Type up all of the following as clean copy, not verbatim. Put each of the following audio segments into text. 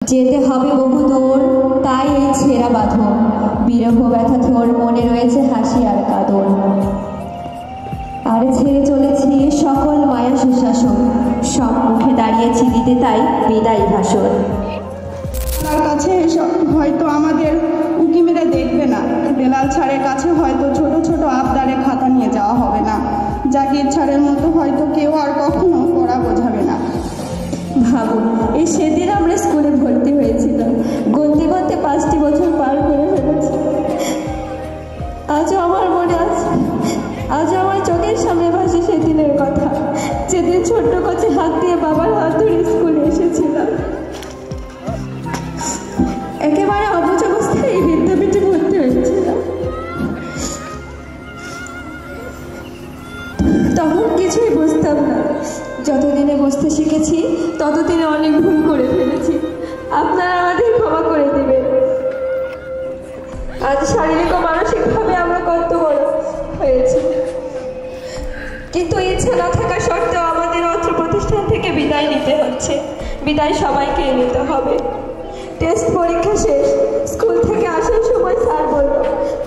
যেতে হবে বহু দূর, তাই এই ছেঁড়া বাঁধন, বিরহ ব্যথা তোর মনে রয়েছে হাসি আর কাঁদন। আর ছেড়ে চলেছি সকল মায়া সুশাসন, সম্মুখে দাঁড়িয়েছি দিতে তাই বিদায় ভাষণ। তার কাছে হয়তো আমাদের উঁকি মেরে দেখবে না, বেলাল ছাড়ের কাছে হয়তো ছোট ছোট আবদারে খাতা নিয়ে যাওয়া হবে না, জাকির ছাড়ের মতো হয়তো কেউ আর কখনো পড়া বোঝাবে না। ভাবুন, এই সেদিন আমরা স্কুলে ভর্তি হয়েছিলাম, গন্তি গন্তি 5টি বছর পার করে ফেলেছি। আজও আমার মনে আছে, আজও আমার চোখের সামনে ভাসে সেদিনের কথা, যেদিন ছোট্ট কচি হাত দিয়ে বাবার হাত ধরে স্কুলে এসেছিলাম। একেবারে অবুঝ অবস্থায় এই বিদ্যাপীঠে ভর্তি হয়েছিলাম। তখন কিছুই বুঝতাম না, যতদিনে বুঝতে শিখেছি ততদিনে অনেক ভুল করে ফেলেছি। আপনারা আমাদের ক্ষমা করে দেবেন। আজ শারীরিক ও মানসিকভাবে আমরা কত বড় হয়েছি, কিন্তু ইচ্ছা না থাকা সত্ত্বেও আমাদের অত্র প্রতিষ্ঠান থেকে বিদায় নিতে হচ্ছে। বিদায় সবাইকে নিতে হবে। টেস্ট পরীক্ষা শেষ, স্কুল থেকে আসার সময় স্যার বলল,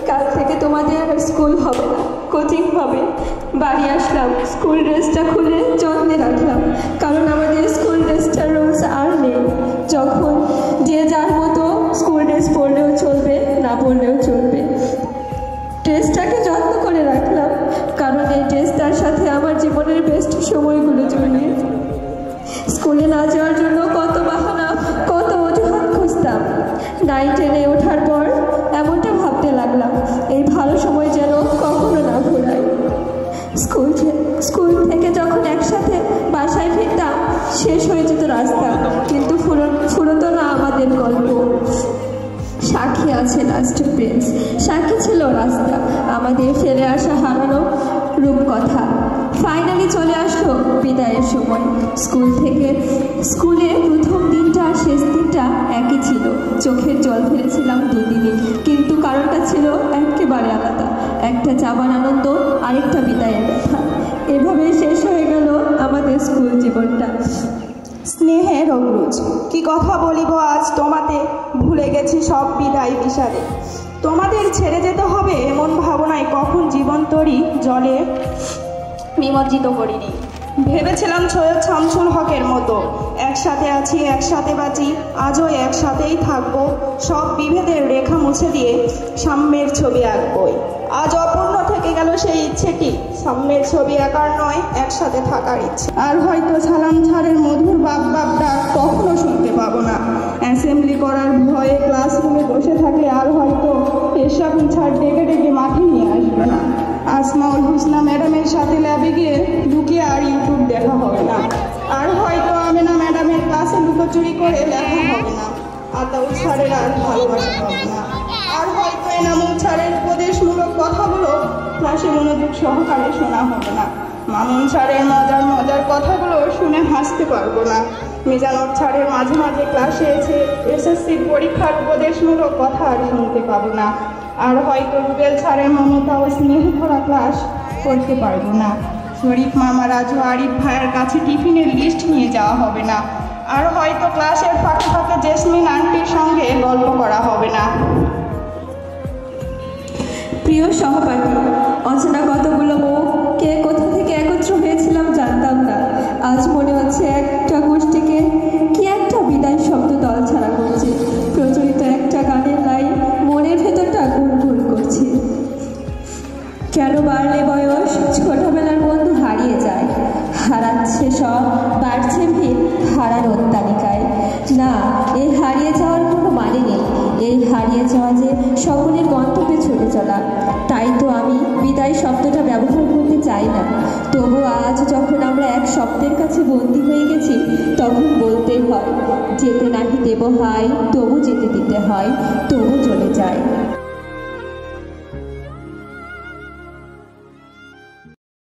কাল থেকে তোমাদের আর স্কুল হবে না, কোচিং হবে। বাড়ি আসলাম, স্কুল ড্রেসটা খুলে যত্নে রাখলাম, কারণ আমাদের স্কুল ড্রেসটার রুলস আর নেই। যখন যে যার মতো স্কুল ড্রেস পরলেও চলবে, না পরলেও চলবে। ড্রেসটাকে যত্ন করে রাখলাম, কারণ এই ড্রেসটার সাথে আমার জীবনের বেস্ট সময়গুলো জড়িয়ে। স্কুলে না যাওয়ার জন্য কত বাহানা, কত অজুহাত খুঁজতাম। 9-10-এ ওঠার পর এমনটা ভাবতে লাগলাম, এই ভালো সময় যেন কখনো না ঘোরাই। স্কুল থেকে যখন একসাথে বাসায় ফিরতাম, শেষ হয়ে যেত রাস্তা, কিন্তু ফুরতো না আমাদের গল্প। সাক্ষী আছে লাস্ট প্রিন্স, সাক্ষী ছিল রাস্তা, আমাদের ফেলে আসা হারানো রূপকথা। ফাইনালি চলে আসলো বিদায়ের সময়। স্কুলে প্রথম দিনটা আর শেষ দিনটা একই ছিল। চোখের জল ফেলেছিলাম দুদিনই, কিন্তু কারণটা ছিল একেবারে আলাদা। একটা যাবার আনন্দ, আরেকটা বিদায়ের ব্যথা। এভাবে শেষ হয়ে গেল আমাদের স্কুল জীবনটা। স্নেহের অগ্রজ, কি কথা বলিব আজ তোমাতে, ভুলে গেছি সব বিদায় বিষাদে। তোমাদের ছেড়ে যেতে হবে এমন ভাবনায় কখন জীবন তরি জলে নিমজ্জিত করিনি। ভেবেছিলাম সৈয়দ শামসুল হকের মতো, একসাথে আছি একসাথে বাঁচি, আজও একসাথেই থাকবো, সব বিভেদের রেখা মুছে দিয়ে সাম্যের ছবি আঁকবই। আজ অপূর্ণ থেকে গেল সেই ইচ্ছেটি, সাম্যের ছবি আঁকার নয়, একসাথে থাকার ইচ্ছে। আর হয়তো সালাম ছাড়ের মধুর বাপ বাপ ডাক কখনো শুনতে পাবো না। অ্যাসেম্বলি করার ভয়ে ক্লাসরুমে বসে থাকলে আর হয়তো এসরাফুল ছাড় ডেকে ডেকে মাঠে নিয়ে আসবে না। আসমাউল হুসনা ম্যাডামের সাথে ল্যাবে গিয়ে ঢুকিয়ে আর ইউটিউব দেখা হবে না। আর হয়তো আমেনা ম্যাডামের ক্লাসে লুকোচুরি করে লেখা হবে না। আতাউল স্যারের আর ভালোবাসা হবে না। আর হয়তো এনামুল স্যারের উপদেশমূলক কথাগুলো ক্লাসে মনোযোগ সহকারে শোনা হবে না। মামুন স্যারের মজার মজার কথাগুলো শুনে হাসতে পারবো না। মিজানুর স্যারের মাঝে মাঝে ক্লাসে এসে এসএসসির পরীক্ষার উপদেশমূলক কথা আর শুনতে পাবো না। আর হয়তো রুবেল স্যারের মমতা ও স্নেহ ভরা ক্লাস করতে পারবো না। শরীফ মামা, রাজু, আরিফ ভাইয়ের কাছে টিফিনের লিস্ট নিয়ে যাওয়া হবে না। আর হয়তো ক্লাসের ফাঁকে ফাঁকে জেসমিন আন্টির সঙ্গে গল্প করা হবে না। প্রিয় সহপাঠী, অচেনা কতগুলো মুখ, কে কোথা থেকে একত্র হয়েছিলাম জানতাম না। আজ মনে হচ্ছে একটা গোষ্ঠীকে কি একটা বিদায় শব্দ দল ছাড়া করছে। প্রচলিত একটা গানের লাইন মনের ভেতরটা গুনগুন করছে। কেন বাড়লে বয়স, ছোটবেলার বন্ধু হারিয়ে যায়, হারাচ্ছে সব, বাড়ছে ভিড় হারানোর তালিকায়। না, এই হারিয়ে যাওয়ার কোনো মানে নেই। এই হারিয়ে যাওয়া যে সকলের গন্তব্যে ছুটে চলা। তাই তো আমি বিদায় শব্দটা ব্যবহার করতে চাই না। তবু আজ যখন আমরা এক শব্দের কাছে বন্দী হয়ে গেছি, তখন বলতেই হয়, যেতে নাহি দেব হয়, তবু যেতে দিতে হয়, তবু চলে যায়।